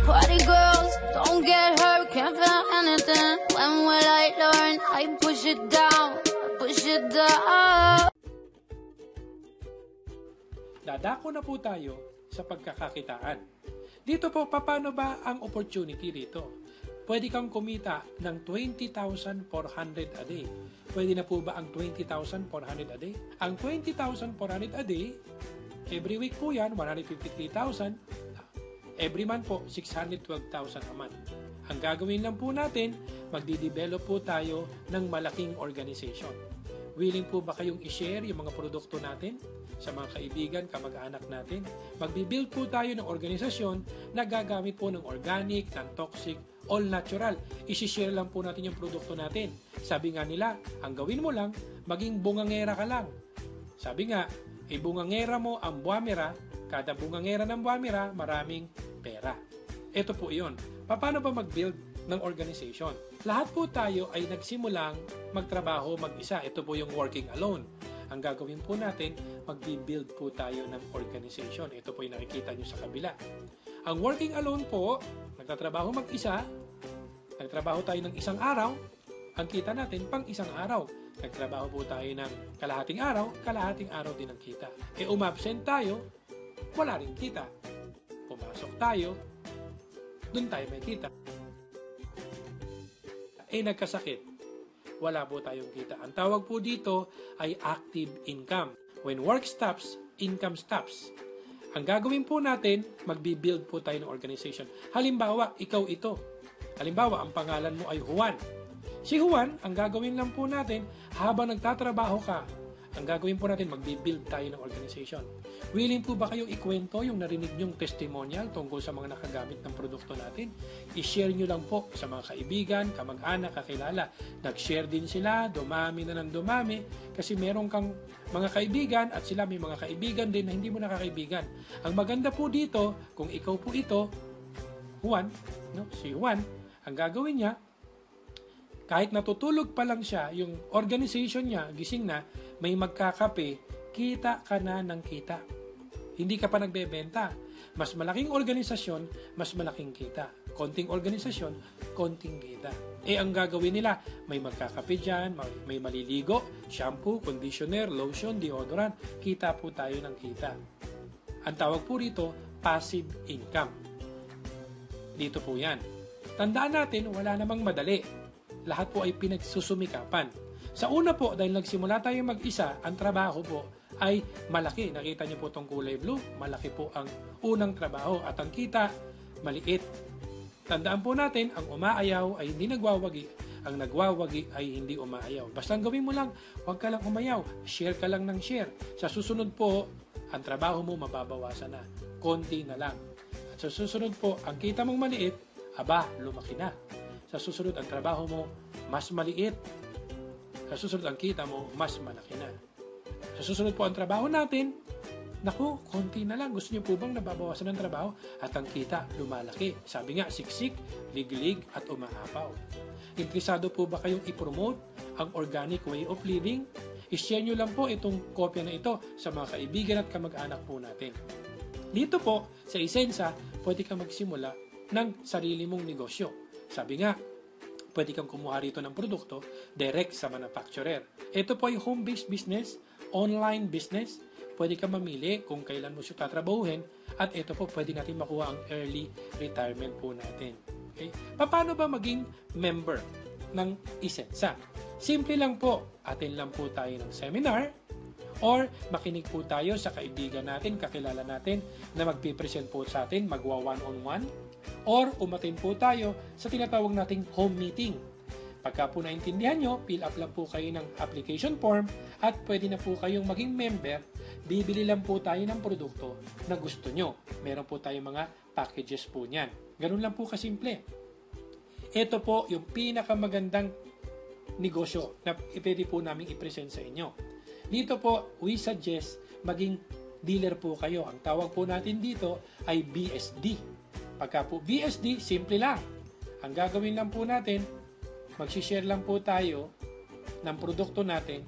Party girls, don't get hurt, can't feel anything. When will I learn? I push it down, push it down. Dadako na po tayo sa pagkakakitaan. Dito po, paano ba ang opportunity dito? Pwede kang kumita ng 20,400 a day. Pwede na po ba ang 20,400 a day? Ang 20,400 a day, every week po yan, 153,000. Every month po, 612,000 a month. Ang gagawin lang po natin, magdi-develop po tayo ng malaking organization. Willing po ba kayong i-share yung mga produkto natin sa mga kaibigan, kamag-anak natin? Magbi-build po tayo ng organisasyon na gagamit po ng organic, non-toxic, all natural. I-share lang po natin yung produkto natin. Sabi nga nila, ang gawin mo lang, maging bungangera ka lang. Sabi nga, ibungangera mo ang buwamera, kada bungangera ng buwamera, maraming pera. Ito po iyon. Paano ba mag-build ng organization? Lahat po tayo ay nagsimulang magtrabaho mag-isa. Ito po yung working alone. Ang gagawin po natin, mag-build po tayo ng organization. Ito po yung nakikita nyo sa kabila. Ang working alone po, nagtatrabaho mag-isa, nagtrabaho tayo ng isang araw, ang kita natin pang isang araw. Nagtrabaho po tayo ng kalahating araw din ang kita. Umabsent tayo, wala rin kita. Pumasok tayo, dun tayo may kita. Nagkasakit, wala po tayong kita. Ang tawag po dito ay active income. When work stops, income stops. Ang gagawin po natin, magbi-build po tayo ng organization. Halimbawa, ikaw ito. Halimbawa, ang pangalan mo ay Juan. Si Juan, ang gagawin lang po natin, habang nagtatrabaho ka, ang gagawin po natin, magbi-build tayo ng organization. Willing po ba kayong ikwento yung narinig nyong testimonial tungkol sa mga nakagamit ng produkto natin? I-share nyo lang po sa mga kaibigan, kamag-anak, kakilala. Nag-share din sila, dumami na ng dumami, kasi meron kang mga kaibigan at sila may mga kaibigan din na hindi mo nakakaibigan. Ang maganda po dito, kung ikaw po ito, Juan, si Juan, ang gagawin niya, kahit natutulog pa lang siya, yung organization niya, gising na, may magkakape, kita ka na ng kita. Hindi ka pa nagbebenta. Mas malaking organisasyon, mas malaking kita. Konting organisasyon, konting kita. Ang gagawin nila, may magkakape dyan, may maliligo, shampoo, conditioner, lotion, deodorant. Kita po tayo ng kita. Ang tawag po rito, passive income. Dito po yan. Tandaan natin, wala namang madali. Lahat po ay pinagsusumikapan. Sa una po, dahil nagsimula tayo mag-isa, ang trabaho po ay malaki. Nakita niyo po itong kulay blue, malaki po ang unang trabaho at ang kita, maliit. Tandaan po natin, ang umaayaw ay hindi nagwawagi. Ang nagwawagi ay hindi umaayaw. Basta ang gawin mo lang, huwag ka lang umayaw. Share ka lang ng share. Sa susunod po, ang trabaho mo mababawasan na. Konti na lang. At sa susunod po, ang kita mong maliit, lumaki na. Sa susunod, ang trabaho mo, mas maliit. Sa susunod, ang kita mo, mas malaki na. Sa susunod po, ang trabaho natin, konti na lang. Gusto niyo po bang nababawasan ng trabaho? At ang kita, lumalaki. Sabi nga, siksik, liglig, at umaapaw. Interesado po ba kayong i-promote ang organic way of living? I-share nyo lang po itong kopya na ito sa mga kaibigan at kamag-anak po natin. Dito po, sa Isensa, pwede kang magsimula ng sarili mong negosyo. Sabi nga, pwede kang kumuha rito ng produkto direct sa manufacturer. Ito po ay home-based business, online business. Pwede kang mamili kung kailan mo siya tatrabahuhin at ito po pwede natin makuha ang early retirement po natin. Okay? Paano ba maging member ng Isensa? Simple lang po, attend lang po tayo ng seminar or makinig po tayo sa kaibigan natin, kakilala natin na magpipresent po sa atin, magwa one-on-one. Or umatin po tayo sa tinatawag nating home meeting. Pagka po naintindihan nyo, fill up lang po kayo ng application form at pwede na po kayong maging member. Bibili lang po tayo ng produkto na gusto nyo. Meron po tayong mga packages po niyan. Ganun lang po kasimple. Ito po yung pinakamagandang negosyo na pwede po namin i-present sa inyo. Dito po, we suggest maging dealer po kayo. Ang tawag po natin dito ay BSD. Pagka po BSD, simple lang. Ang gagawin lang po natin, mag-share lang po tayo ng produkto natin,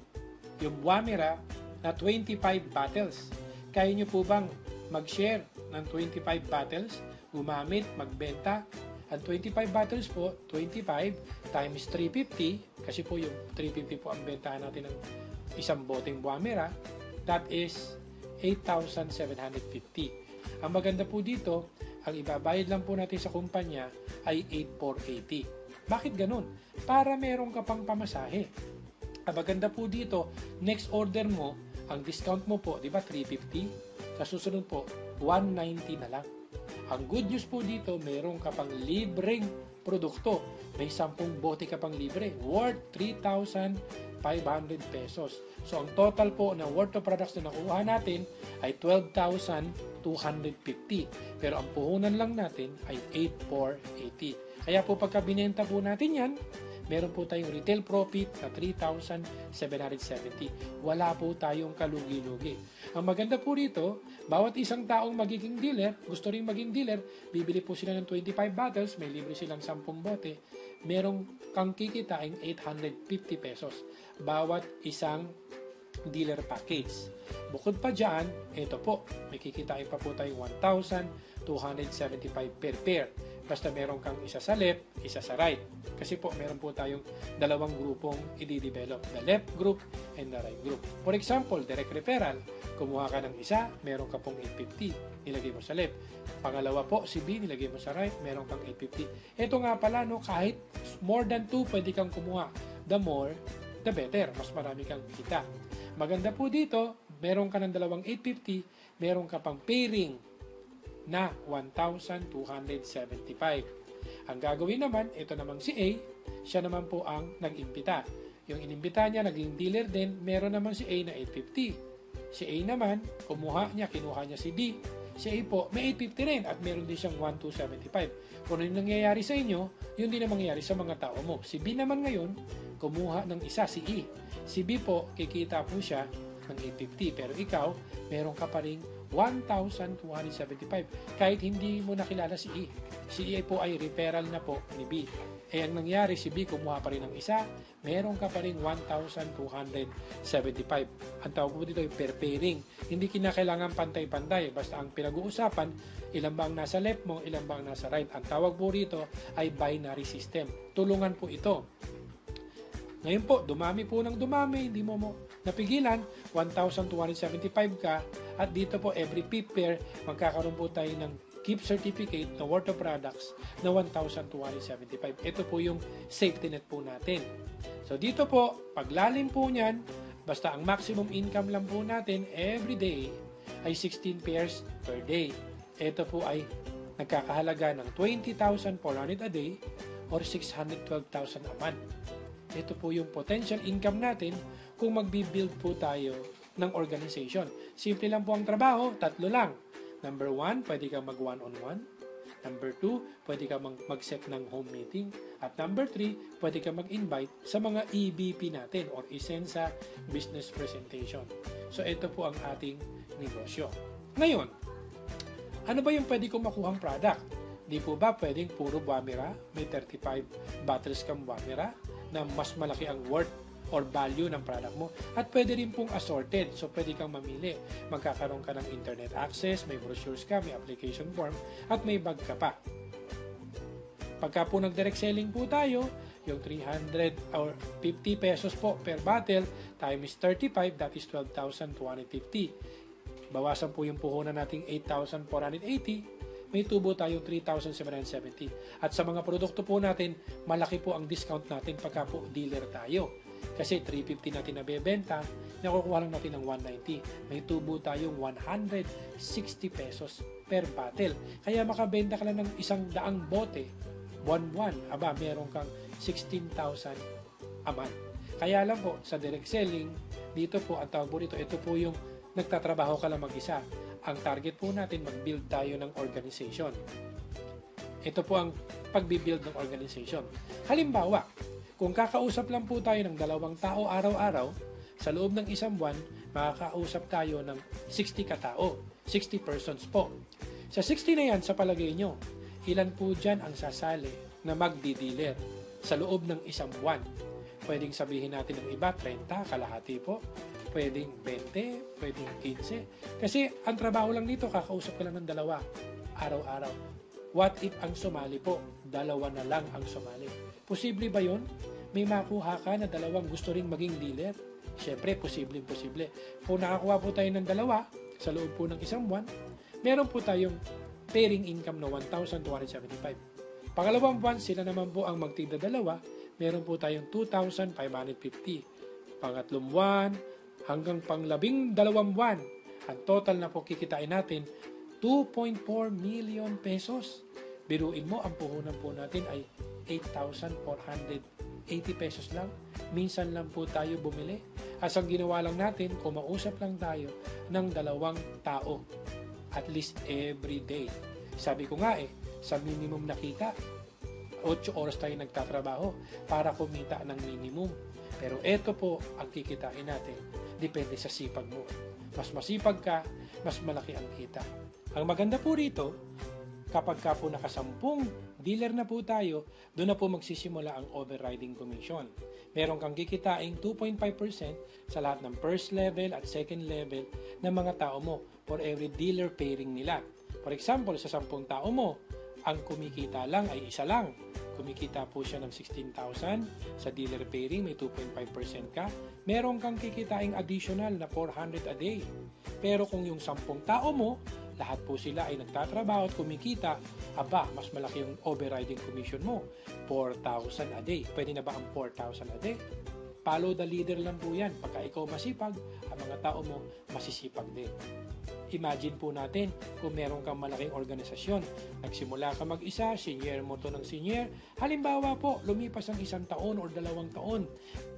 yung Buwamera na 25 bottles. Kaya nyo po bang mag-share ng 25 bottles? gumamit, magbenta. Ang 25 bottles po, 25 times 350, kasi po yung 350 po ang bentahan natin ng isang boteng Buamera, that is 8,750. Ang maganda po dito, ang ibabayad lang po natin sa kumpanya ay 8,480. Bakit ganun? Para meron ka pang pamasahe. Ang maganda po dito, next order mo, ang discount mo po, di ba 350? Sa susunod po, 190 na lang. Ang good news po dito, meron ka pang libreng produkto. May 10 bote ka pang libre, worth 3,500 pesos. So, ang total po na worth of products na nakuha natin ay 12,250. Pero ang puhunan lang natin ay 8,480. Kaya po pagka binenta po natin yan, meron po tayong retail profit na 3,770. Wala po tayong kalugi-lugi. Ang maganda po rito, bawat isang taong magiging dealer, gusto rin maging dealer, bibili po sila ng 25 bottles, may libre silang 10 bote, merong kang kikitain 850 pesos. Bawat isang dealer package. Bukod pa dyan, ito po, may kikitain pa po tayong 1,275 per pair. Basta meron kang isa sa left, isa sa right. Kasi po, meron po tayong dalawang grupong i-develop. The left group and the right group. For example, direct referral. Kumuha ka ng isa, meron ka pong 850. Nilagay mo sa left. Pangalawa po, si B, nilagay mo sa right, meron kang 850. Ito nga pala, no, kahit more than 2, pwede kang kumuha. The more, the better. Mas marami kang kita. Maganda po dito, meron ka ng dalawang 850, meron ka pang pairing na 1,275. Ang gagawin naman, ito namang si A, siya naman po ang nag-imbita. Yung inimbita niya, naging dealer din, meron naman si A na 850. Si A naman, kinuha niya si D. Si A po, may 850 rin at meron din siyang 1,275. Kung ano yung nangyayari sa inyo, yun din ang mangyayari sa mga tao mo. Si B naman ngayon, kumuha ng isa, si E. Si B po, kikita po siya ng 850. Pero ikaw, meron ka pa rin 1,275 kahit hindi mo nakilala si E. Si E po ay referral na po ni B. Eh ang nangyari, si B kumuha pa rin ng isa, meron ka pa rin 1,275. Ang tawag po dito ay per pairing. Hindi kinakailangan pantay-pantay. Basta ang pinag-uusapan, ilan ba ang nasa left mo, ilan ba ang nasa right. Ang tawag po rito ay binary system. Tulungan po ito. Ngayon po, dumami po ng dumami, hindi mo napigilan, 1,275 ka, at dito po every fifth pair, magkakaroon po tayo ng gift certificate na worth of products na 1,275. Ito po yung safety net po natin. So dito po, paglalim po niyan, basta ang maximum income lang po natin every day ay 16 pairs per day. Ito po ay nagkakahalaga ng 20,400 a day or 612,000 a month. Ito po yung potential income natin kung magbi-build po tayo ng organization. Simple lang po ang trabaho, 3 lang. Number 1, pwede kang mag one-on-one. Number 2, pwede kang mag-set ng home meeting. At number 3, pwede kang mag-invite sa mga EBP natin or Isensa Business Presentation. So ito po ang ating negosyo. Ngayon, ano ba yung pwede kong makuhang product? Di po ba pwedeng puro Buamera? May 35 bottles kang Buamera na mas malaki ang worth or value ng product mo. At pwede rin pong assorted. So, pwede kang mamili. Magkakaroon ka ng internet access, may brochures ka, may application form, at may bag ka pa. Pagka po nag-direct selling po tayo, yung 300 or 50 pesos po per bottle times 35, that is 12,250. Bawasan po yung puhunan nating 8,480. May tubo tayong 3,770. At sa mga produkto po natin, malaki po ang discount natin pagka po dealer tayo. Kasi 350 natin nabebenta, nakukuha lang natin ng 190. May tubo tayong 160 pesos per bottle. Kaya makabenta ka lang ng 100 bote, buwan-buwan. Aba, meron kang 16,000 a month. Kaya lang po, sa direct selling, dito po, ang tawag po dito, ito po yung nagtatrabaho ka lang mag-isa. Ang target po natin, mag-build tayo ng organization. Ito po ang pag-build ng organization. Halimbawa, kung kakausap lang po tayo ng 2 tao araw-araw, sa loob ng isang buwan, makakausap tayo ng 60 katao, 60 persons po. Sa 60 na yan, sa palagay nyo, ilan po dyan ang sasali na magdi-dealer sa loob ng isang buwan? Pwedeng sabihin natin ng iba, 30, kalahati po. Pwedeng 20, pwedeng 15. Kasi ang trabaho lang dito, kakausap ka lang ng 2 araw-araw. What if ang sumali po, dalawa na lang ang sumali? Posible ba yun? May makuha ka na dalawang gusto ring maging dealer? Siyempre, posible. Kung nakakuha po tayo ng dalawa sa loob po ng isang buwan, meron po tayong pairing income na 1,275. Pangalawang buwan, sila naman po ang magtigda dalawa, meron po tayong 2,550. Pangatlong buwan, hanggang panglabing-dalawang buwan, ang total na po kikitain natin, 2.4 million pesos. Biruin mo, ang puhunan po natin ay 8,480 pesos lang. Minsan lang po tayo bumili. As ang ginawa lang natin, kumausap lang tayo ng dalawang tao. At least every day. Sabi ko nga sa minimum na kita, 8 oras tayo nagtatrabaho para kumita ng minimum. Pero eto po ang kikitain natin. Depende sa sipag mo. Mas masipag ka, mas malaki ang kita. Ang maganda po rito, kapag ka po nakasampung dealer na po tayo, doon na po magsisimula ang overriding commission. Meron kang kikitain 2.5% sa lahat ng first level at second level ng mga tao mo for every dealer pairing nila. For example, sa 10 tao mo, ang kumikita lang ay isa lang. Kumikita po siya ng 16,000 sa dealer pairing, may 2.5% ka. Meron kang kikitain additional na 400 a day. Pero kung yung 10 tao mo, lahat po sila ay nagtatrabaho at kumikita, mas malaki yung overriding commission mo. 4,000 a day. Pwede na ba ang 4,000 a day? Follow the leader lang po yan. Pagka ikaw masipag, ang mga tao mo masisipag din. Imagine po natin kung meron kang malaking organisasyon. Nagsimula ka mag-isa, senior mo to ng senior. Halimbawa po, lumipas ang 1 taon o 2 taon.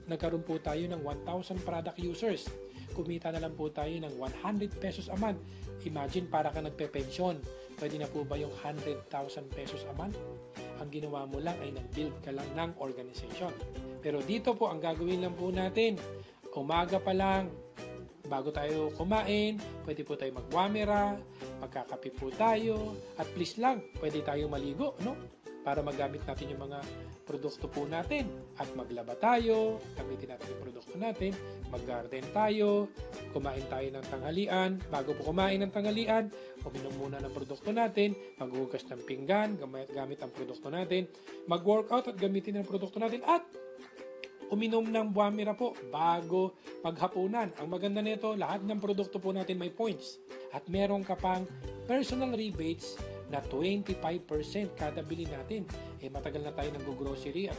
Nagkaroon po tayo ng 1,000 product users. Kumita na lang po tayo ng 100 pesos a month. Imagine, para ka nagpe-pensyon. Pwede na po ba yung 100,000 pesos a month? Ang ginawa mo lang ay nag-build ka lang ng organization. Pero dito po, ang gagawin lang po natin, umaga pa lang, bago tayo kumain, pwede po tayo magwamera, magkakape po tayo, at please lang, pwede tayo maligo, no? Para magamit natin yung mga produkto po natin. At maglaba tayo, gamitin natin yung produkto natin, mag-garden tayo, kumain tayo ng tanghalian. Bago po kumain ng tanghalian, uminom muna ng produkto natin, maghugas ng pinggan, gamit ang produkto natin, mag-workout at gamitin ang produkto natin, at uminom ng buwamira po bago maghapunan. Ang maganda nito, lahat ng produkto po natin may points. At meron ka pang personal rebates na 25% kada bili natin. Matagal na tayo nag-grocery at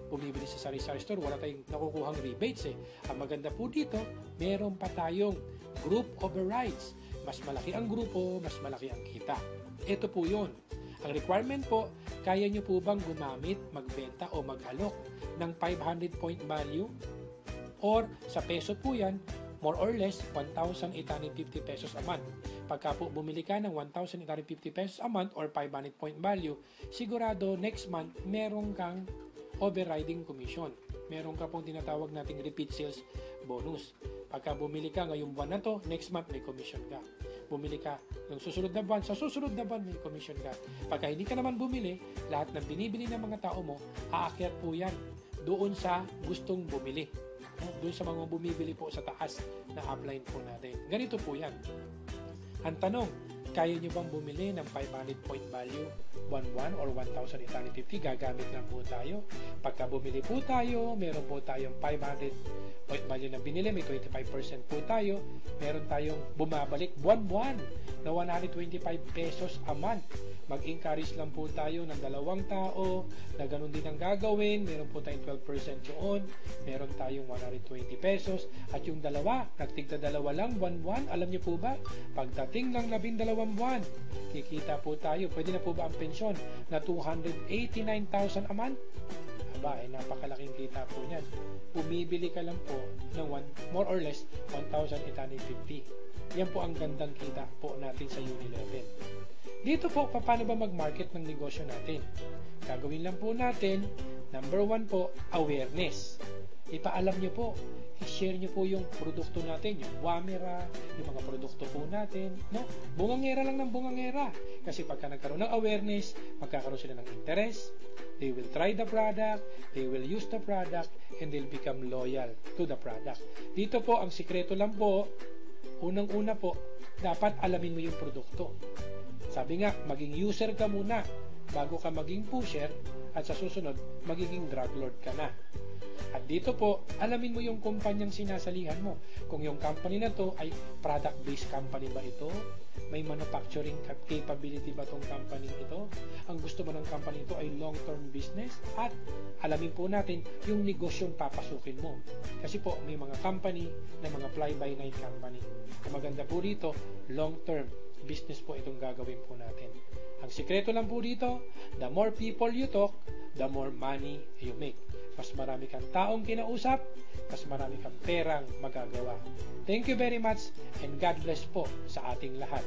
bumibili sa sari-sari store, wala tayong nakukuhang rebates. Ang maganda po dito, meron pa tayong group overrides. Mas malaki ang grupo, mas malaki ang kita. Ito po yun. Ang requirement po, kaya nyo po bang gumamit, magbenta o mag-alok ng 500 point value? Or sa peso po yan, more or less 1,850 pesos a month. Pagka po bumili ka ng 1,850 pesos a month or 500 point value, sigurado next month meron kang overriding commission. Meron ka pong tinatawag nating repeat sales bonus. Pagka bumili ka ngayong buwan na to, next month may commission ka. Bumili ka ng susunod na buwan, sa susunod na buwan may commission ka. Pagka hindi ka naman bumili, lahat ng binibili ng mga tao mo, aakyat po yan doon sa gustong bumili. Doon sa mga bumibili po sa taas na upline po natin. Ganito po yan. Ang tanong, kaya nyo bang bumili ng 500 point value 1,1 or 1,850? Gagamit lang po tayo. Pagka bumili po tayo, meron po tayong 500 point value na binili, may 25% po tayo. Meron tayong bumabalik buwan-buwan na 125 pesos a month. Mag-encourage lang po tayo ng 2 tao na ganun din ang gagawin. Meron po tayong 12% doon. Meron tayong 120 pesos. At yung dalawa, nagtigda 2 lang, buwan-buwan. Alam niyo po ba, pagdating lang 12 buwan, kikita po tayo. Pwede na po ba ang pensyon na 289,000 a month? Napakalaking kita po niyan. Bumibili ka lang po ng more or less 1,850. Yan po ang gandang kita po natin sa Unilevel. Dito po, paano ba mag-market ng negosyo natin? Gagawin lang po natin, number 1 po, awareness. Ipaalam nyo po, i-share nyo po yung produkto natin, yung Wamira, yung mga produkto po natin, no? Bungangera lang ng bungangera. Kasi pagka nagkaroon ng awareness, magkakaroon sila ng interest, they will try the product, they will use the product, and they'll become loyal to the product. Dito po, ang sikreto lang po, unang-una po, dapat alamin mo yung produkto. Sabi nga, maging user ka muna bago ka maging pusher at sa susunod, magiging drug lord ka na. At dito po, alamin mo yung kumpanyang sinasalihan mo. Kung yung company na to ay product-based company ba ito? May manufacturing capability ba tong company ito? Ang gusto mo ng company ito ay long-term business? At alamin po natin yung negosyong papasukin mo. Kasi po, may mga company na mga fly-by-night company. Ang maganda po dito, long-term business po itong gagawin po natin. Ang sikreto lang po dito, the more people you talk, the more money you make. Mas marami kang taong kinausap, mas marami kang perang magagawa. Thank you very much and God bless po sa ating lahat.